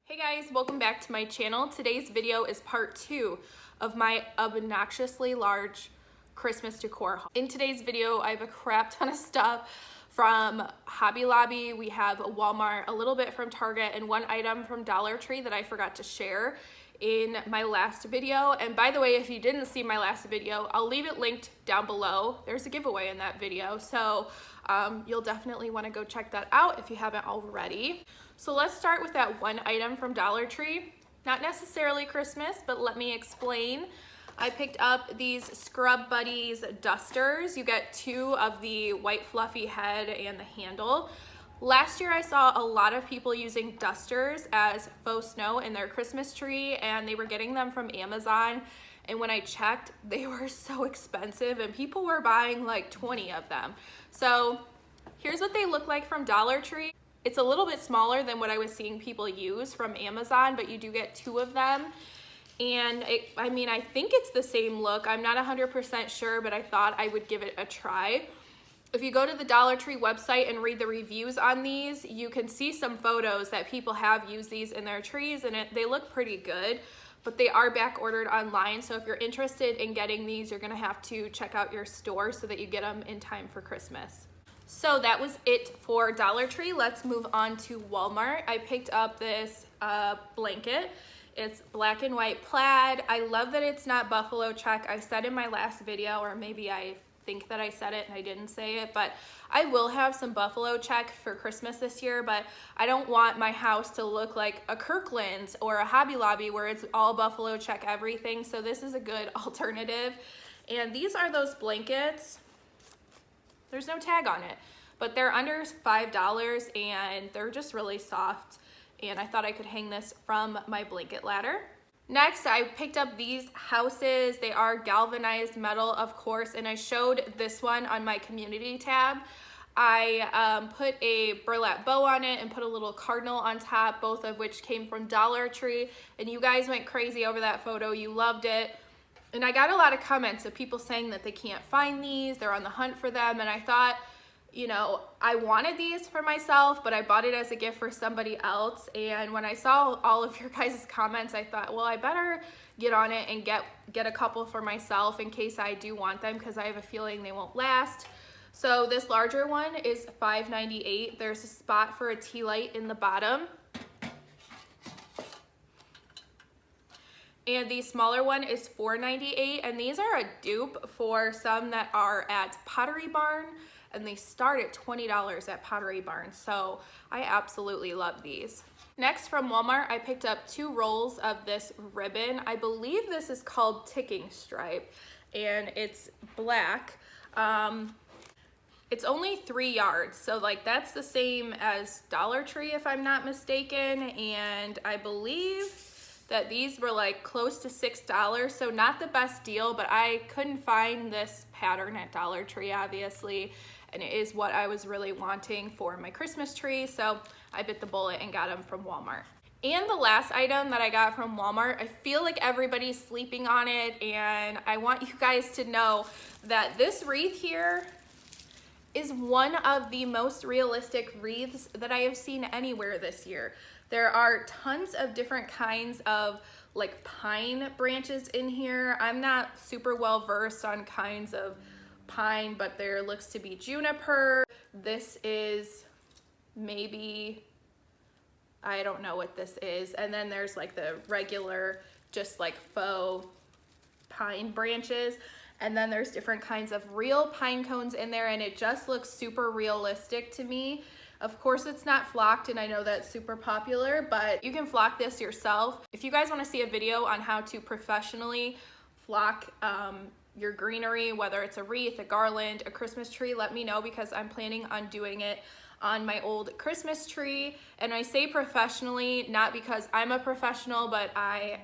Hey guys, welcome back to my channel. Today's video is part 2 of my obnoxiously large Christmas decor haul. In today's video, I have a crap ton of stuff from Hobby Lobby. We have a Walmart, a little bit from Target, and one item from Dollar Tree that I forgot to share in my last video. And by the way, if you didn't see my last video, I'll leave it linked down below. There's a giveaway in that video, so you'll definitely want to go check that out if you haven't already. So let's start with that one item from Dollar Tree. Not necessarily Christmas, but let me explain. I picked up these Scrub Buddies dusters. You get 2 of the white fluffy head and the handle. Last year I saw a lot of people using dusters as faux snow in their Christmas tree, and they were getting them from Amazon. And when I checked, they were so expensive and people were buying like 20 of them. So here's what they look like from Dollar Tree. It's a little bit smaller than what I was seeing people use from Amazon, but you do get 2 of them. And I think it's the same look. I'm not 100% sure, but I thought I would give it a try. If you go to the Dollar Tree website and read the reviews on these, you can see some photos that people have used these in their trees, and they look pretty good, but they are back ordered online. So if you're interested in getting these, you're gonna have to check out your store so that you get them in time for Christmas. So that was it for Dollar Tree. Let's move on to Walmart. I picked up this blanket. It's black and white plaid. I love that it's not buffalo check. I said in my last video, or maybe I think that I said it and I didn't say it, but I will have some buffalo check for Christmas this year, but I don't want my house to look like a Kirkland's or a Hobby Lobby where it's all buffalo check everything. So this is a good alternative. And these are those blankets. There's no tag on it, but they're under $5 and they're just really soft. And I thought I could hang this from my blanket ladder. Next, I picked up these houses. They are galvanized metal, of course, and I showed this one on my community tab. I put a burlap bow on it and put a little cardinal on top, both of which came from Dollar Tree, and you guys went crazy over that photo. You loved it. And I got a lot of comments of people saying that they can't find these, they're on the hunt for them, and I thought, you know, I wanted these for myself, but I bought it as a gift for somebody else. And when I saw all of your guys' comments, I thought, well, I better get on it and get a couple for myself in case I do want them, because I have a feeling they won't last. So this larger one is $5.98. There's a spot for a tea light in the bottom. And the smaller one is $4.98, and these are a dupe for some that are at Pottery Barn, and they start at $20 at Pottery Barn, so I absolutely love these. Next, from Walmart, I picked up 2 rolls of this ribbon. I believe this is called ticking stripe, and it's black. It's only 3 yards, so like that's the same as Dollar Tree if I'm not mistaken, and I believe that these were like close to $6, so not the best deal, but I couldn't find this pattern at Dollar Tree, obviously, and it is what I was really wanting for my Christmas tree, so I bit the bullet and got them from Walmart. And the last item that I got from Walmart, I feel like everybody's sleeping on it, and I want you guys to know that this wreath here is one of the most realistic wreaths that I have seen anywhere this year. There are tons of different kinds of like pine branches in here. I'm not super well versed on kinds of pine, but there looks to be juniper. This is maybe, I don't know what this is. And then there's like the regular, just like faux pine branches. And then there's different kinds of real pine cones in there, and it just looks super realistic to me. Of course, it's not flocked, and I know that's super popular, but you can flock this yourself. If you guys want to see a video on how to professionally flock your greenery, whether it's a wreath, a garland, a Christmas tree, let me know, because I'm planning on doing it on my old Christmas tree. And I say professionally, not because I'm a professional, but I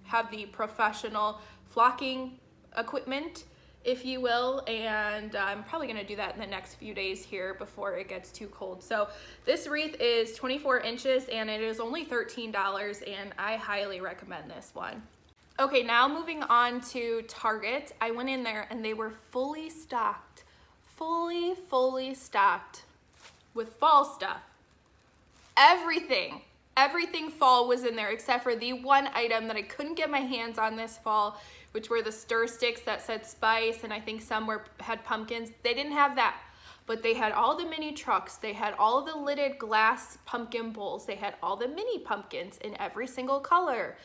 have the professional flocking equipment, if you will, and I'm probably gonna do that in the next few days here before it gets too cold. So this wreath is 24 inches and it is only $13, and I highly recommend this one. Okay, now moving on to Target. I went in there and they were fully stocked, fully stocked with fall stuff. Everything Everything fall was in there except for the one item that I couldn't get my hands on this fall, which were the stir sticks that said spice, and I think some had pumpkins. They didn't have that, but they had all the mini trucks. They had all of the lidded glass pumpkin bowls. They had all the mini pumpkins in every single color.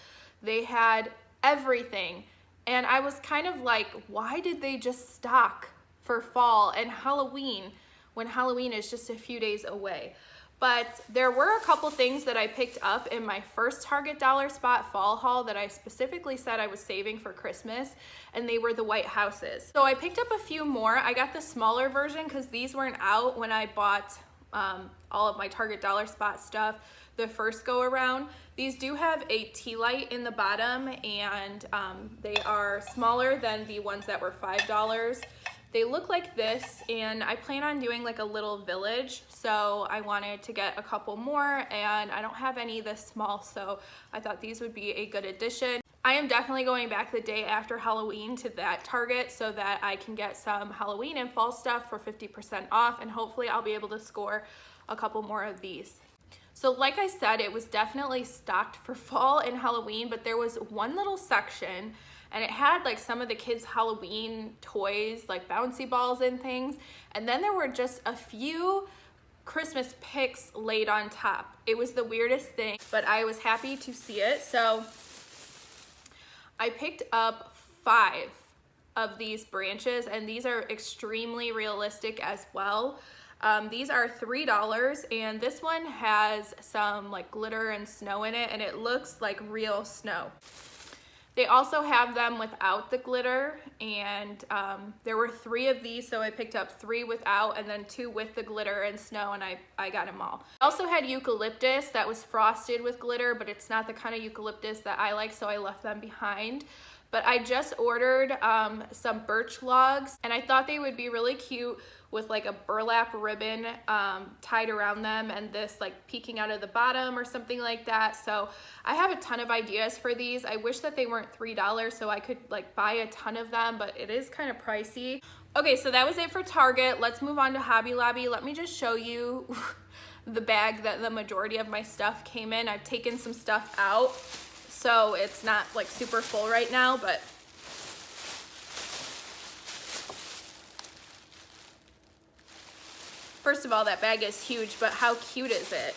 They had everything. And I was kind of like, why did they just stock for fall and Halloween when Halloween is just a few days away? But there were a couple things that I picked up in my first Target Dollar Spot fall haul that I specifically said I was saving for Christmas, and they were the white houses. So I picked up a few more. I got the smaller version because these weren't out when I bought all of my Target Dollar Spot stuff the first go around. These do have a tea light in the bottom, and they are smaller than the ones that were $5. They look like this, and I plan on doing like a little village, so I wanted to get a couple more, and I don't have any this small, so I thought these would be a good addition. I am definitely going back the day after Halloween to that Target so that I can get some Halloween and fall stuff for 50% off, and hopefully I'll be able to score a couple more of these. So like I said, it was definitely stocked for fall and Halloween, but there was one little section and it had like some of the kids' Halloween toys, like bouncy balls and things. And then there were just a few Christmas picks laid on top. It was the weirdest thing, but I was happy to see it. So I picked up 5 of these branches, and these are extremely realistic as well. These are $3, and this one has some like glitter and snow in it, and it looks like real snow. They also have them without the glitter, and there were 3 of these, so I picked up 3 without and then 2 with the glitter and snow, and I got them all. I also had eucalyptus that was frosted with glitter, but it's not the kind of eucalyptus that I like, so I left them behind. But I just ordered some birch logs, and I thought they would be really cute with like a burlap ribbon tied around them and this like peeking out of the bottom or something like that. So I have a ton of ideas for these. I wish that they weren't $3 so I could like buy a ton of them, but it is kind of pricey. Okay, so that was it for Target. Let's move on to Hobby Lobby. Let me just show you the bag that the majority of my stuff came in. I've taken some stuff out, so it's not like super full right now, but first of all, that bag is huge, but how cute is it?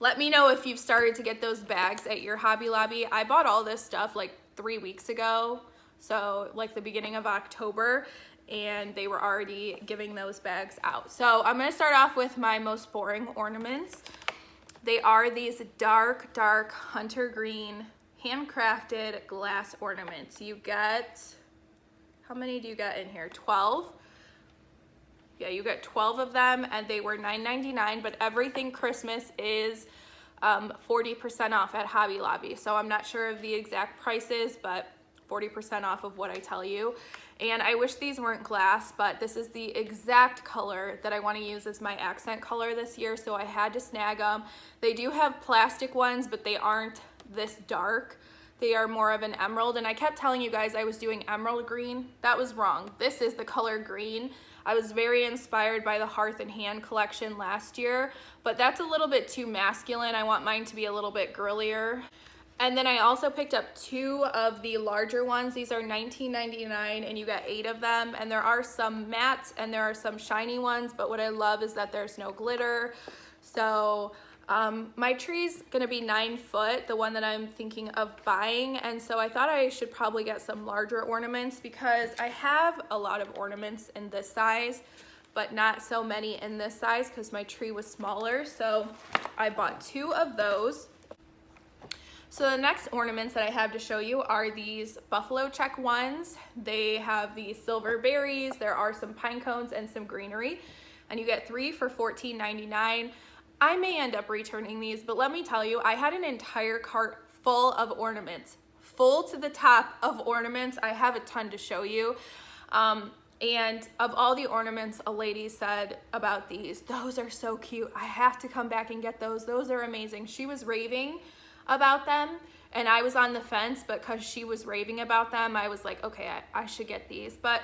Let me know if you've started to get those bags at your Hobby Lobby. I bought all this stuff like 3 weeks ago, so like the beginning of October, and they were already giving those bags out. So I'm gonna start off with my most boring ornaments. They are these dark hunter green handcrafted glass ornaments. You get, how many do you get in here? 12? Yeah, you get 12 of them, and they were $9.99, but everything Christmas is 40% off at Hobby Lobby. So I'm not sure of the exact prices, but 40% off of what I tell you. And I wish these weren't glass, but this is the exact color that I want to use as my accent color this year, so I had to snag them. They do have plastic ones, but they aren't this dark. They are more of an emerald, and I kept telling you guys I was doing emerald green. That was wrong. This is the color green. I was very inspired by the Hearth and Hand collection last year, but that's a little bit too masculine. I want mine to be a little bit girlier. And then I also picked up 2 of the larger ones. These are $19.99, and you get 8 of them. And there are some mattes and there are some shiny ones, but what I love is that there's no glitter. So my tree's gonna be 9 foot, the one that I'm thinking of buying. And so I thought I should probably get some larger ornaments because I have a lot of ornaments in this size, but not so many in this size because my tree was smaller. So I bought 2 of those. So the next ornaments that I have to show you are these buffalo check ones. They have these silver berries, there are some pine cones and some greenery, and you get 3 for $14.99. I may end up returning these, but let me tell you, I had an entire cart full of ornaments, full to the top of ornaments. I have a ton to show you. And of all the ornaments a lady said about these, those are so cute. I have to come back and get those. Those are amazing. She was raving about them, and I was on the fence, but because she was raving about them, I was like, okay, I should get these. But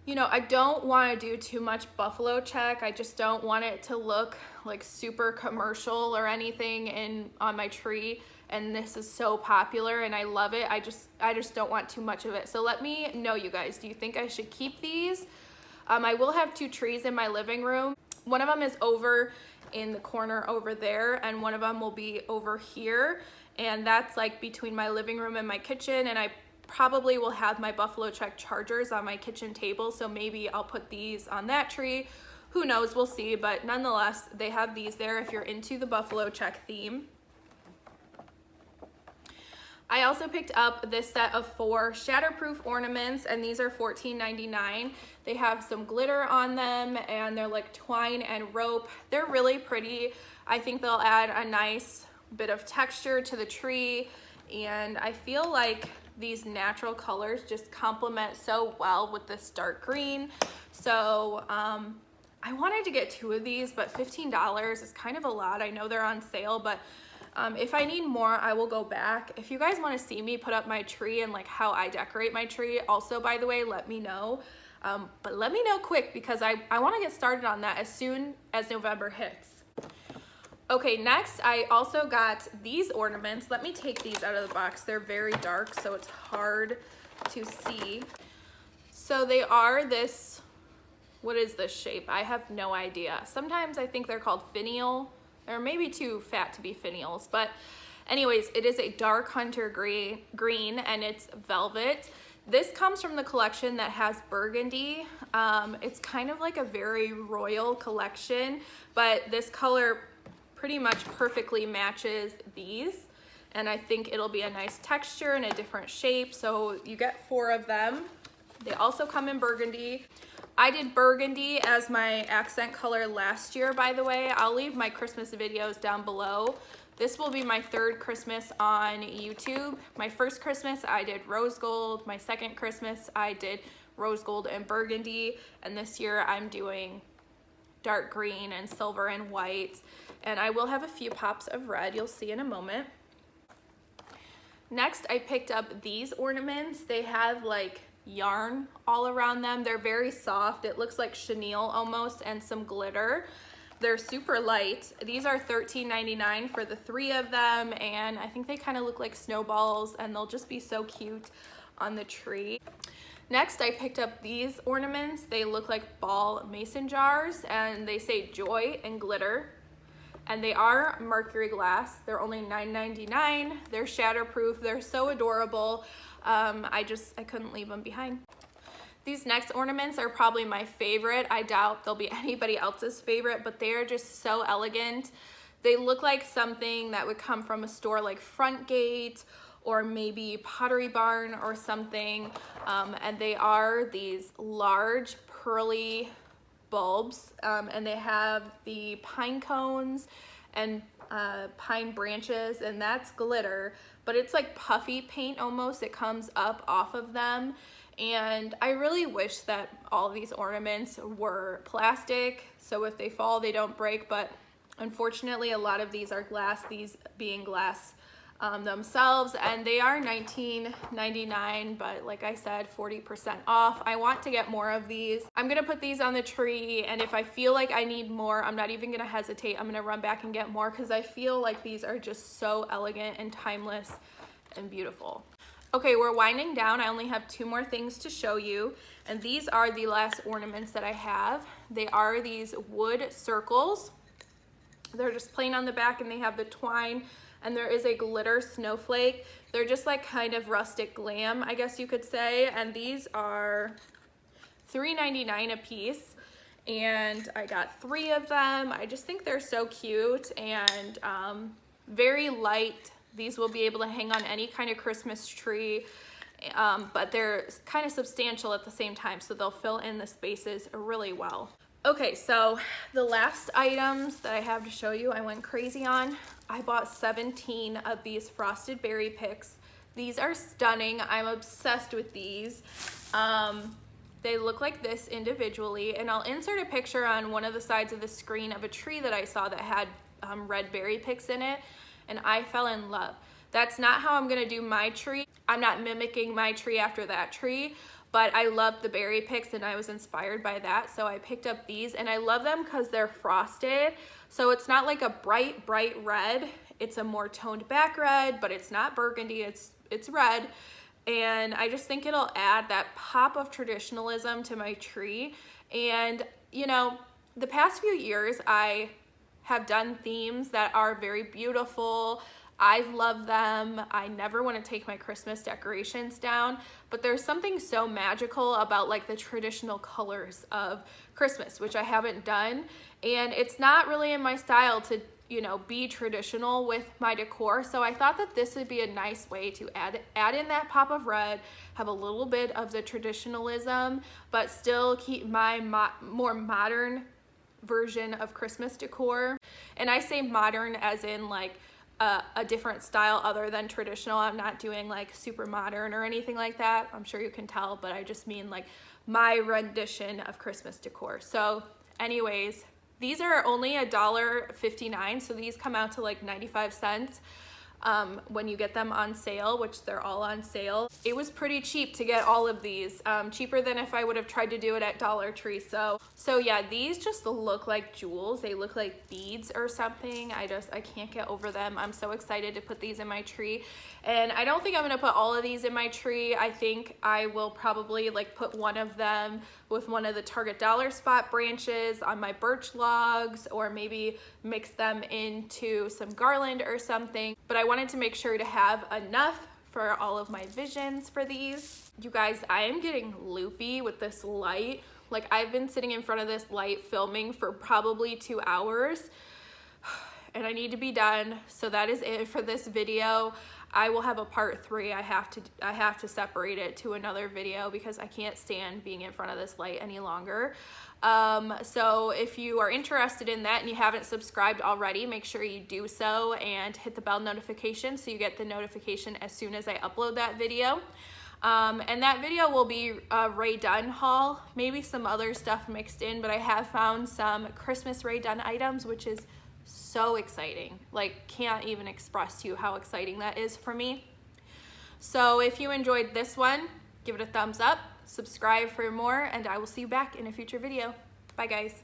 You know, I don't want to do too much buffalo check. I just don't want it to look like super commercial or anything on my tree. And this is so popular and I love it. I just don't want too much of it. So let me know, you guys, do you think I should keep these? I will have two trees in my living room. One of them is over in the corner over there, and one of them will be over here. And that's like between my living room and my kitchen. And I probably will have my buffalo check chargers on my kitchen table, so maybe I'll put these on that tree. Who knows, we'll see, but nonetheless, they have these there if you're into the buffalo check theme. I also picked up this set of 4 shatterproof ornaments, and these are $14.99. They have some glitter on them, and they're like twine and rope. They're really pretty. I think they'll add a nice bit of texture to the tree, and I feel like these natural colors just complement so well with this dark green. So I wanted to get 2 of these, but $15 is kind of a lot. I know they're on sale, but if I need more, I will go back. If you guys want to see me put up my tree and like how I decorate my tree, also, by the way, let me know. But let me know quick, because I want to get started on that as soon as November hits. Okay, next I also got these ornaments. Let me take these out of the box. They're very dark, so it's hard to see. So they are this, what is this shape? I have no idea. Sometimes I think they're called finial. They're maybe too fat to be finials, but anyways, it is a dark hunter green and it's velvet. This comes from the collection that has burgundy. It's kind of like a very royal collection, but this color pretty much perfectly matches these, and I think it'll be a nice texture and a different shape. So you get 4 of them. They also come in burgundy. I did burgundy as my accent color last year, by the way. I'll leave my Christmas videos down below. This will be my 3rd Christmas on YouTube. My first Christmas I did rose gold. My second Christmas I did rose gold and burgundy, and this year I'm doing dark green and silver and white, and I will have a few pops of red, you'll see in a moment. Next, I picked up these ornaments. They have like yarn all around them. They're very soft. It looks like chenille almost, and some glitter. They're super light. These are $13.99 for the 3 of them, and I think they kind of look like snowballs, and they'll just be so cute on the tree. Next, I picked up these ornaments. They look like ball mason jars, and they say joy and glitter, and they are mercury glass. They're only $9.99. They're shatterproof. They're so adorable. I couldn't leave them behind. These next ornaments are probably my favorite. I doubt they'll be anybody else's favorite, but they are just so elegant. They look like something that would come from a store like Frontgate or maybe Pottery Barn or something, and they are these large pearly bulbs, and they have the pine cones and pine branches, and that's glitter, but it's like puffy paint almost. It comes up off of them, and I really wish that all of these ornaments were plastic, so if they fall they don't break, but unfortunately a lot of these are glass, these being glass themselves, and they are $19.99, but like I said, 40% off. I want to get more of these. I'm gonna put these on the tree, and if I feel like I need more, I'm not even gonna hesitate. I'm gonna run back and get more, because I feel like these are just so elegant and timeless and beautiful. Okay, we're winding down. I only have 2 more things to show you, and these are the last ornaments that I have. They are these wood circles. They're just plain on the back, and they have the twine, and there is a glitter snowflake. They're just like kind of rustic glam, I guess you could say, and these are $3.99 a piece, and I got 3 of them. I just think they're so cute and very light. These will be able to hang on any kind of Christmas tree, but they're kind of substantial at the same time, so they'll fill in the spaces really well. Okay, so the last items that I have to show you, I went crazy on. I bought 17 of these frosted berry picks. These are stunning. I'm obsessed with these. They look like this individually, and I'll insert a picture on one of the sides of the screen of a tree that I saw that had red berry picks in it, and I fell in love. That's not how I'm gonna do my tree. I'm not mimicking my tree after that tree, but I loved the berry picks and I was inspired by that. So I picked up these, and I love them because they're frosted. So it's not like a bright red. It's a more toned back red, but it's not burgundy, it's red. And I just think it'll add that pop of traditionalism to my tree. And you know, the past few years I have done themes that are very beautiful. I love them. I never want to take my Christmas decorations down, but there's something so magical about like the traditional colors of Christmas, which I haven't done. And it's not really in my style to, you know, be traditional with my decor. So I thought that this would be a nice way to add in that pop of red, have a little bit of the traditionalism, but still keep my more modern version of Christmas decor. And I say modern as in like a different style other than traditional. I'm not doing like super modern or anything like that. I'm sure you can tell, but I just mean like my rendition of Christmas decor. So anyways, these are only $1.59, so these come out to like 95 cents when you get them on sale, which they're all on sale. It was pretty cheap to get all of these, cheaper than if I would have tried to do it at Dollar Tree. So yeah, these just look like jewels. They look like beads or something. I can't get over them. I'm so excited to put these in my tree. And I don't think I'm gonna put all of these in my tree. I think I will probably like put one of them with one of the Target Dollar Spot branches on my birch logs, or maybe mix them into some garland or something. But I wanted to make sure to have enough for all of my visions for these. You guys, I am getting loopy with this light. Like, I've been sitting in front of this light filming for probably 2 hours and I need to be done. So that is it for this video. I will have a part 3. I have to separate it to another video because I can't stand being in front of this light any longer. So if you are interested in that and you haven't subscribed already, make sure you do so and hit the bell notification so you get the notification as soon as I upload that video. And that video will be a Rae Dunn haul, maybe some other stuff mixed in, but I have found some Christmas Rae Dunn items, which is so exciting. Like, can't even express to you how exciting that is for me. So if you enjoyed this one, give it a thumbs up, subscribe for more, and I will see you back in a future video. Bye guys.